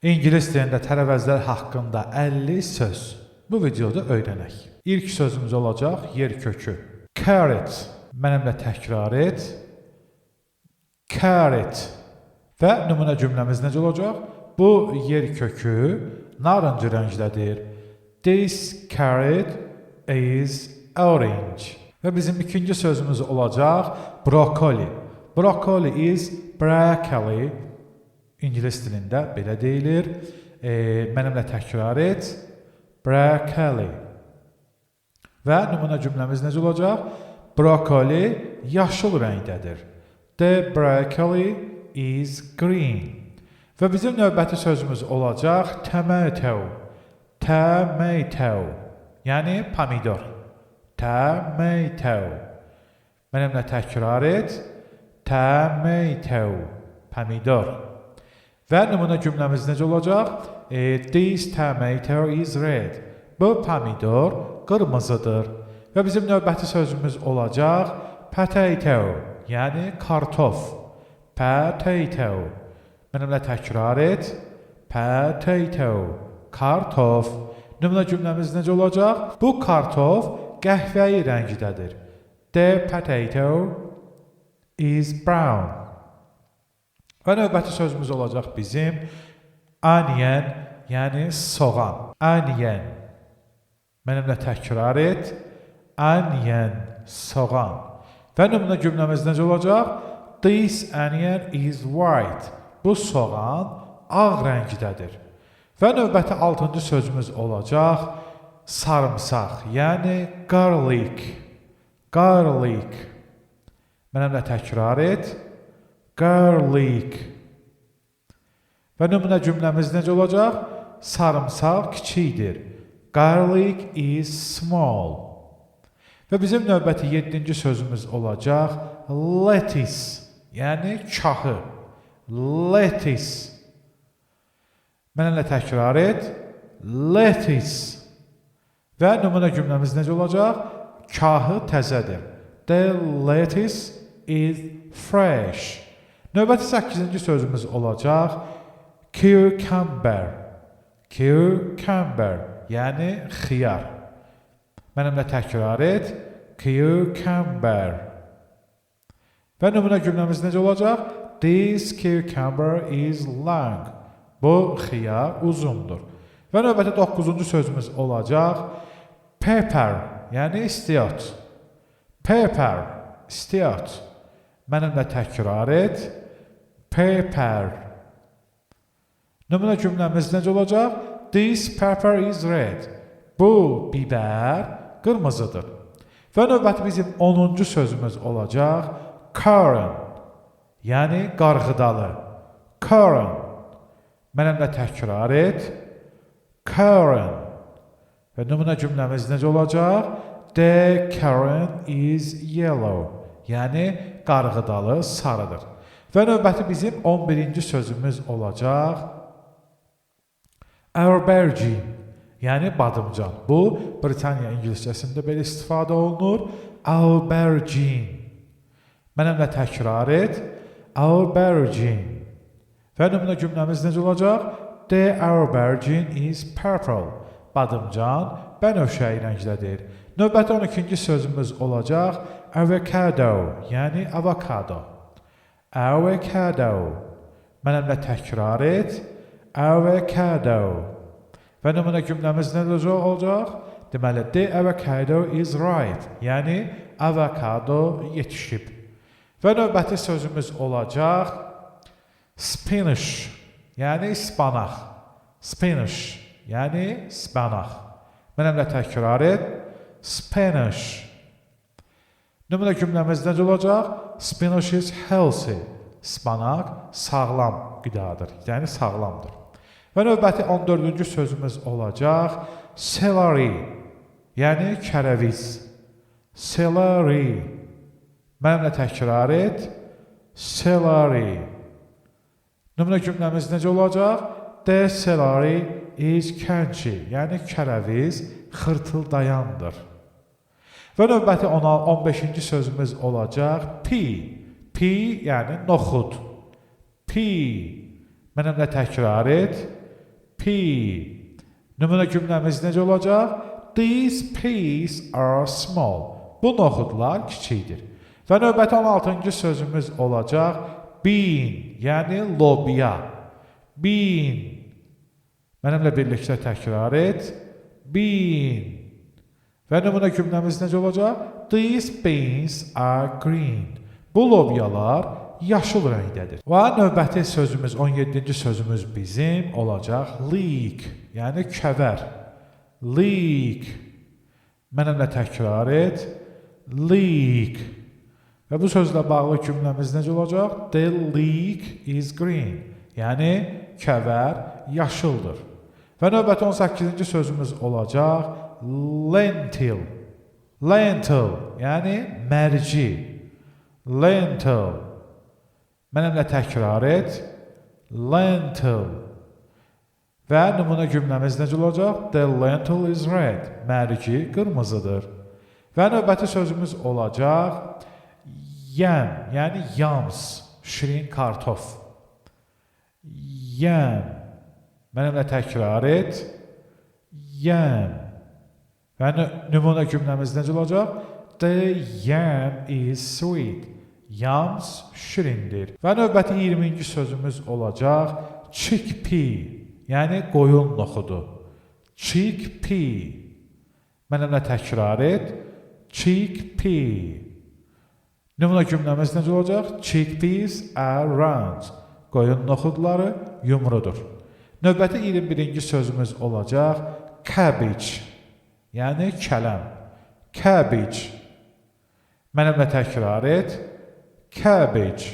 İngilis dilində tərəvəzlər haqqında 50 söz. Bu videoda öyrənək. İlk sözümüz olacaq yer kökü. Carrot. Mənimlə təkrar et. Carrot. Və nümunə cümləmiz necə olacaq? Bu yer kökü narıncı rəngdədir. This carrot is orange. Və bizim ikinci sözümüz olacaq broccoli. Broccoli is broccoli. İngilis dilində belə deyilir. Mənimlə təkrar et. Broccoli. Və nümunə cümləmiz necə olacaq? Broccoli yaşıl rəngdədir. The broccoli is green. Və bizim növbəti sözümüz olacaq tomato. Tomato. Yəni pomidor. Tomato. Mənimlə təkrar et. Tomato. Pomidor. Və nümunə cümləmiz necə olacaq? This tomato is red. Bu pomidor qırmızıdır. Və bizim növbəti sözümüz olacaq potato, yəni kartof. Potato. Mənimlə təkrar et. Potato. Kartof. Nümunə cümləmiz necə olacaq? Bu kartof qəhvəyi rəngdədir. The potato is brown. Və növbəti sözümüz olacaq bizim onion, yəni soğan. Onion. Mənimlə təkrar et. Onion, soğan. Və nümunə cümləmiz necə olacaq? This onion is white. Bu soğan ağ rəngdədir. Və növbəti 6-cı sözümüz olacaq sarımsaq, yəni garlic. Garlic. Mənimlə təkrar et. Garlic. Və nümunə cümləmiz necə olacaq? Sarımsaq kiçikdir. Garlic is small. Və bizim növbəti 7-ci sözümüz olacaq lettuce, yəni kahı. Lettuce. Mənimlə təkrar et. Lettuce. Və nümunə cümləmiz necə olacaq? Kahı təzədir. The lettuce is fresh. Növbəti 8-ci sözümüz olacaq cucumber. Cucumber, yəni xiyar. Mənimlə təkrar et. Cucumber. Və nümunə cümləmiz necə olacaq? This cucumber is long. Bu xiyar uzundur. Və növbəti 9-cu sözümüz olacaq pepper, yəni istiot. Pepper, istiot. Mənimlə təkrar et. Pepper. Nümunə cümləmiz necə olacaq? This pepper is red. Bu bibər qırmızıdır. Və növbəti bizim 10-cu sözümüz olacaq corn. Yəni qarğıdalı. Corn. Mənimlə təkrar et. Corn. Və nümunə cümləmiz necə olacaq? The corn is yellow. Yəni qarğıdalı sarıdır. Və növbəti bizim 11-ci sözümüz olacaq aubergine, yəni badımcan. Bu Britaniya ingiliscəsində belə istifadə olunur. Aubergine. Mənimlə təkrar et. Aubergine. Və nümunə cümləmiz necə olacaq? The aubergine is purple. Badımcan bənövşəyi rəngdədir. Növbəti 12-ci sözümüz olacaq avocado, yəni avokado. Avocado. Mənimlə təkrar et. Avocado. Və nümunə cümləmiz necə olacaq? Deməli, the avocado is ripe, yəni avokado yetişib. Və növbəti sözümüz olacaq spinach, yəni spanaq. Spinach, yəni spanaq. Mənimlə təkrar et. Spinach. Nümunə cümləmiz necə olacaq? Spinach is healthy. Spanaq sağlam qidadır, yəni sağlamdır. Və növbəti 14-cü sözümüz olacaq celery, yəni kərəviz. Celery. Mənimlə təkrar et. Celery. Nümunə cümləmiz necə olacaq? The celery is crunchy, yəni kərəviz xırtıldayandır. Və növbəti 15-ci sözümüz olacaq pea. Pea, yəni noxud. Pea. Mənimlə təkrar et. pea. Nümunə cümləmiz necə olacaq? These peas are small. Bu noxudlar kiçikdir. Və növbəti 16-cı sözümüz olacaq bean, yəni lobya. Bean. Mənimlə birlikdə təkrar et. Bean. Və nümunə cümləmiz necə olacaq? These beans are green. Bu lobyalar yaşıl rəngdədir. Və növbəti sözümüz, 17-ci sözümüz bizim olacaq leek, yəni kəvər. Leek. Mənimlə təkrar et. Leek. Və bu sözlə bağlı cümləmiz necə olacaq? The leek is green. Yəni kəvər yaşıldır. Və növbəti 18-ci sözümüz olacaq lentil. Lentil, yəni mərci. Lentil. Mənimlə təkrar et. Lentil. Və nümunə cümləmiz necə olacaq? The lentil is red. Mərci qırmızıdır. Və növbəti sözümüz olacaq yam, yəni yams, şirin kartof. Yam. Mənimlə təkrar et. Yam. Və nümunə cümləmiz necə olacaq? The yam is sweet. Yams şirindir. Və növbəti 20-ci sözümüz olacaq chickpea, yəni qoyun noxudu. Chickpea. Mənimlə təkrar et. Chickpea. Nümunə cümləmiz necə olacaq? Chickpeas are round. Qoyun noxudları yumrudur. Növbəti 21-ci sözümüz olacaq cabbage, yəni kələm. Cabbage. Mənimlə təkrar et. Cabbage.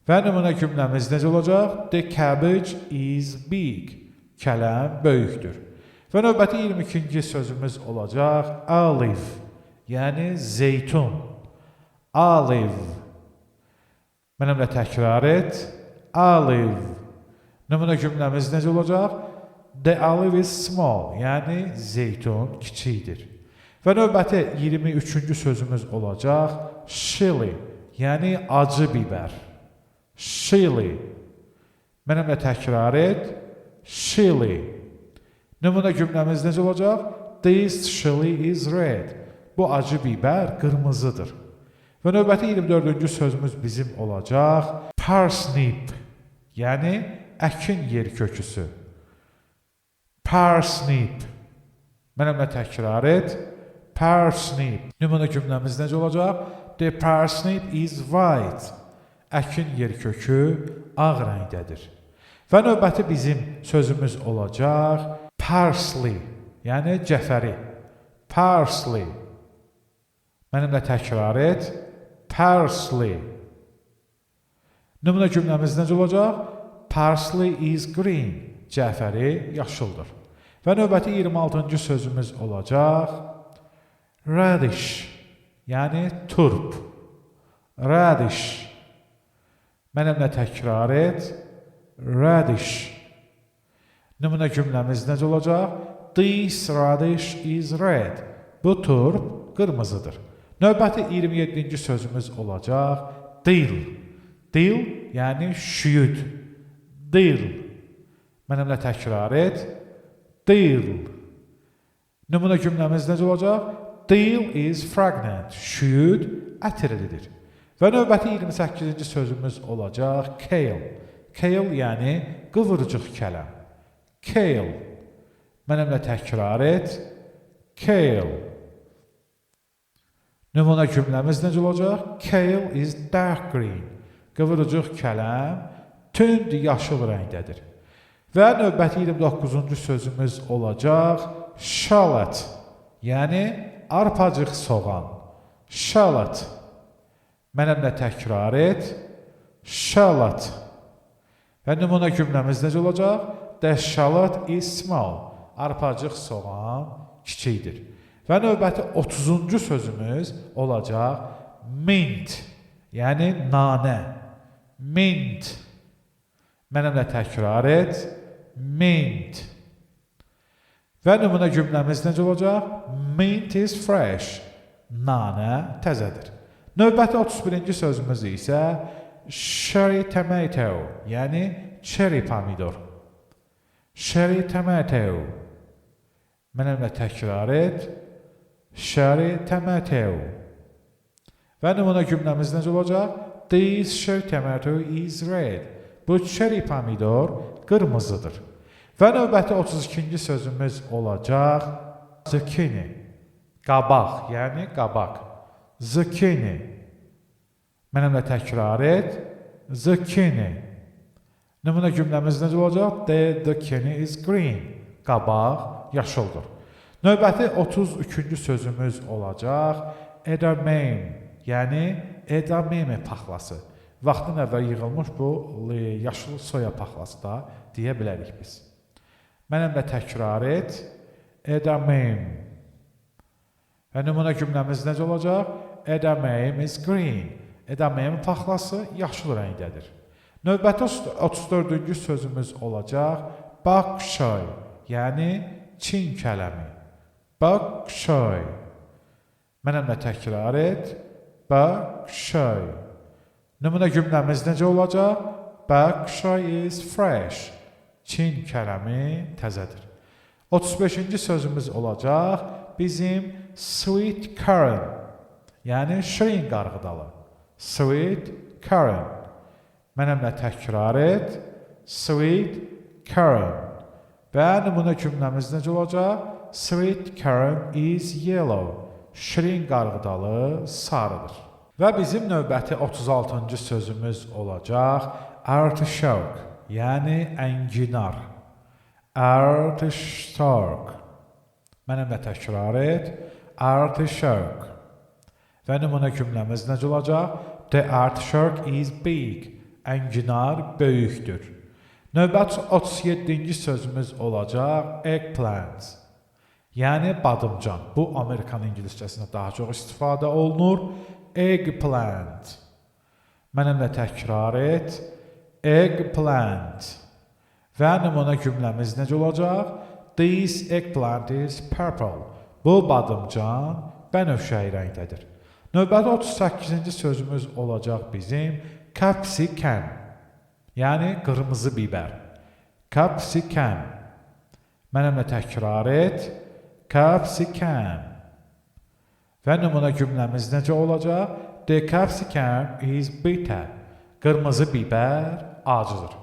Və nümunə cümləmiz necə olacaq? The cabbage is big. Kələm böyükdür. Və növbəti 22-ci sözümüz olacaq olive, yəni zeytun. Olive. Mənimlə təkrar et. Olive. Nümunə cümləmiz necə olacaq? The olive is small, yəni zeytun kiçikdir. Və növbəti 23-cü sözümüz olacaq chili, yəni acı bibər. Chili. Mənimlə təkrar et. Chili. Nümunə cümləmiz necə olacaq? This chili is red. Bu acı bibər qırmızıdır. Və növbəti 24-cü sözümüz bizim olacaq parsnip, yəni əkin yerköküsü. Parsnip. Mənimlə təkrar et. Parsnip. Nümunə cümləmiz necə olacaq? The parsnip is white. Əkin yerkökü ağ rəngdədir. Və növbəti bizim sözümüz olacaq parsley, yəni cəfəri. Parsley. Mənimlə təkrar et. Parsley. Nümunə cümləmiz necə olacaq? Parsley is green. Cəfəri yaşıldır. Və növbəti 26-cı sözümüz olacaq radish, yəni turp. Radish. Mənimlə təkrar et. Radish. Nümunə cümləmiz necə olacaq? This radish is red. Bu turp qırmızıdır. Növbəti 27-ci sözümüz olacaq dill. Dill, yəni şüyüd. Dill. Mənimlə təkrar et. Dill. Nümunə cümləmiz necə olacaq? Dill is fragrant. Şüyüd ətirlidir. Və növbəti 28-ci sözümüz olacaq kale. Kale, yəni qıvırcıq kələm. Kale. Mənimlə təkrar et. Kale. Nümunə cümləmiz necə olacaq? Kale is dark green. Qıvırcıq kələm tünd yaşıl rəngdədir. Və növbəti 29-cu sözümüz olacaq shallot, yəni arpacıq soğan. Shallot. Mənimlə təkrar et. Shallot. Və nümunə cümləmiz necə olacaq? The shallot is small. Arpacıq soğan kiçikdir. Və növbəti 30-cu sözümüz olacaq mint, yəni nanə. Mint. Mənimlə təkrar et. Mint. Və nümunə cümləmiz necə olacaq? Mint is fresh. Nanə təzədir. Növbəti 31-ci sözümüz isə cherry tomato, yəni cherry pomidor. Cherry tomato. Mənimlə təkrar et. Cherry tomato. Və nümunə cümləmiz necə olacaq? This cherry tomato is red. Bu cherry pomidor qırmızıdır. Və növbəti 32-ci sözümüz olacaq zucchini. Qabaq, yəni qabaq. Zucchini. Mənimlə təkrar et. Zucchini. Nümunə cümləmiz necə olacaq? The zucchini is green. Qabaq yaşıldır. Növbəti 33-cü sözümüz olacaq edamame. Yəni edamame paxlası. Vaxtın əvvəl yığılmış bu yaşıl soya paxlası da deyə bilərik biz. Mənimlə təkrar et. Edamame. Və nümunə cümləmiz necə olacaq? Edamame is green. Edamame paxlası yaşıl rəngdədir. Növbəti 34-cü sözümüz olacaq bok choy. Yəni Çin kələmi. Bok choy. Mənimlə təkrar et. Bok choy. Nümunə cümləmiz necə olacaq? Bok choy is fresh. Çin kələmi təzədir. 35-ci sözümüz olacaq bizim sweet corn. Yəni şirin qarğıdalı. Sweet corn. Mənimlə təkrar et. Sweet corn. Və nümunə cümləmiz necə olacaq? Sweet corn is yellow. Şirin qarğıdalı sarıdır. Və bizim növbəti 36-cı sözümüz olacaq artichoke, yəni ənginar. Artichoke. Mənimlə təkrar et. Artichoke. Və nümunə cümləmiz necə olacaq? The artichoke is big. Ənginar böyükdür. Növbəti 37-ci sözümüz olacaq eggplant. Yəni badımcan. Bu Amerikan ingiliscəsində daha çox istifadə olunur. Eggplant. Mənimlə təkrar et. Eggplant. Və nümunə cümləmiz necə olacaq? This eggplant is purple. Bu badımcan bənövşəyi rəngdədir. Növbəti 38-ci sözümüz olacaq bizim capsicum. Yəni qırmızı bibər. Capsicum. Mənimlə təkrar et. Capsicum. Və nümunə cümləmiz necə olacaq? The capsicum is bitter. Qırmızı bibər acıdır.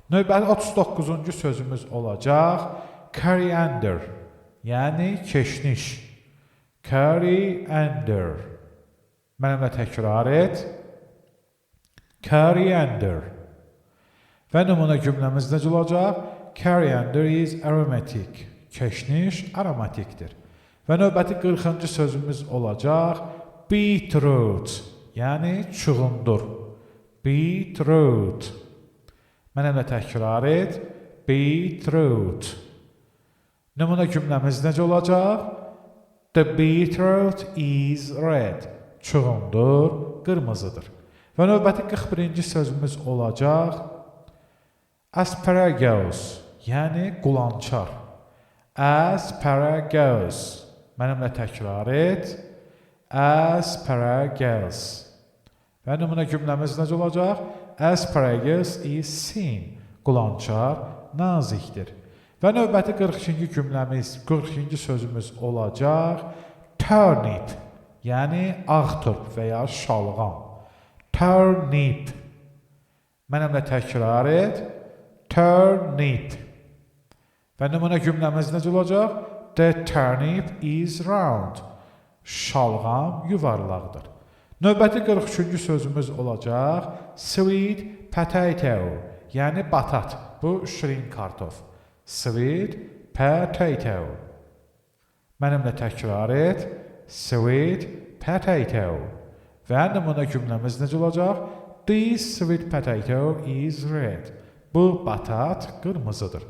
Növbəti 39-cu sözümüz olacaq coriander. Yəni keşniş. Coriander. Mənimlə təkrar et. Coriander. Və nümunə cümləmiz necə olacaq? Coriander is aromatic. Keşniş aromatikdir. Və növbəti 40-cı sözümüz olacaq beetroot. Yəni çuğundur. Beetroot. Mənimlə təkrar et. Beetroot. Nümunə cümləmiz necə olacaq? The beetroot is red. Çuğundur, qırmızıdır. Və növbəti 41-ci sözümüz olacaq asparagus. Yəni qulançar. Asparagus. Mənimlə təkrar et. Asparagus. Və nümunə cümləmiz necə olacaq? Asparagus is thin. Qulançar nazikdir. Və növbəti 42-ci sözümüz olacaq turnip. Yəni ağ turp və ya şalğam. Turnip. Mənimlə təkrar et. Turnip. Və nümunə cümləmiz necə olacaq? The turnip is round. Şalğam yuvarlaqdır. Növbəti 43-cü sözümüz olacaq sweet potato. Yəni batat. Bu şirin kartof. Sweet potato. Mənimlə təkrar et. Sweet potato. Və nümunə cümləmiz necə olacaq? This sweet potato is red. Bu batat qırmızıdır.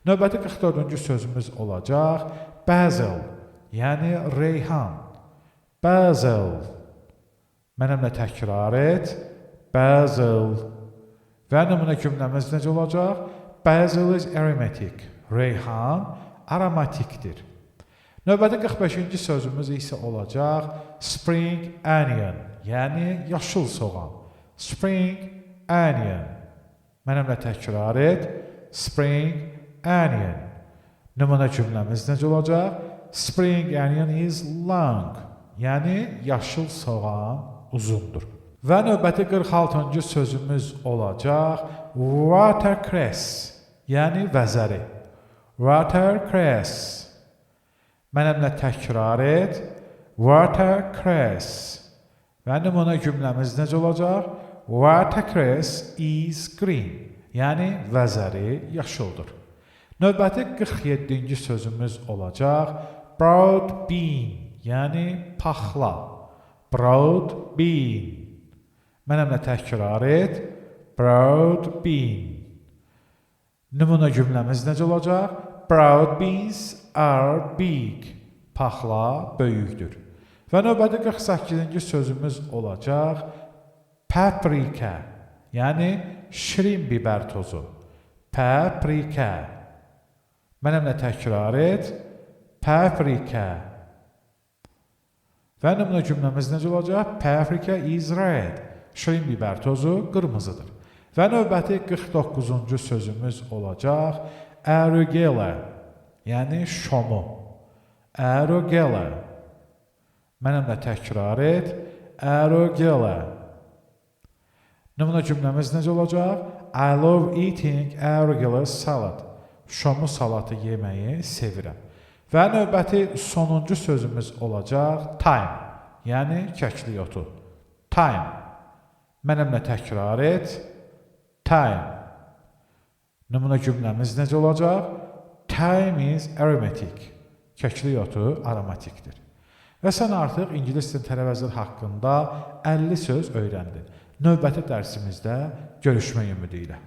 Növbəti 44-cü sözümüz olacaq basil. Yəni reyhan. Basil. Mənimlə təkrar et. Basil. Və nümunə cümləmiz necə olacaq? Basil is aromatic. Reyhan aromatikdir. Növbəti 45-ci sözümüz isə olacaq spring onion. Yəni yaşıl soğan. Spring onion. Mənimlə təkrar et. Spring onion. Nümunə cümləmiz necə olacaq? Spring onion is long. Yəni, yaşıl soğan uzundur. Və növbəti 46-cı sözümüz olacaq watercress. Yəni, vəzəri. Watercress. Mənimlə təkrar et. Watercress. Və nümunə cümləmiz necə olacaq? Watercress is green. Yəni, vəzəri yaşıldır. Növbəti 47-ci sözümüz olacaq broad bean. Yəni, paxla. Broad bean. Mənimlə təkrar et. Broad bean. Nümunə cümləmiz necə olacaq? Broad beans are big. Paxla böyükdür. Və növbəti 48-ci sözümüz olacaq paprika. Yəni, şirin biber tozu. Paprika. Mənimlə təkrar et. Paprika. Və nümunə cümləmiz necə olacaq? Paprika is red. Şirin biber tozu qırmızıdır. Və növbəti 49-cu sözümüz olacaq arugula. Yəni şomu. Arugula. Mənimlə təkrar et. Arugula. Nümunə cümləmiz necə olacaq? I love eating arugula salad. Şomu salatı yeməyi sevirəm. Və növbəti sonuncu sözümüz olacaq thyme. Yəni kəklik otu. Thyme. Mənimlə təkrar et. Thyme. Nümunə cümləmiz necə olacaq? Thyme is aromatic. Kəklik otu aromatikdir. Və sən artıq ingilis dili tələbəzləri haqqında 50 söz öyrəndin. Növbəti dərsimizdə görüşmək ümidi ilə.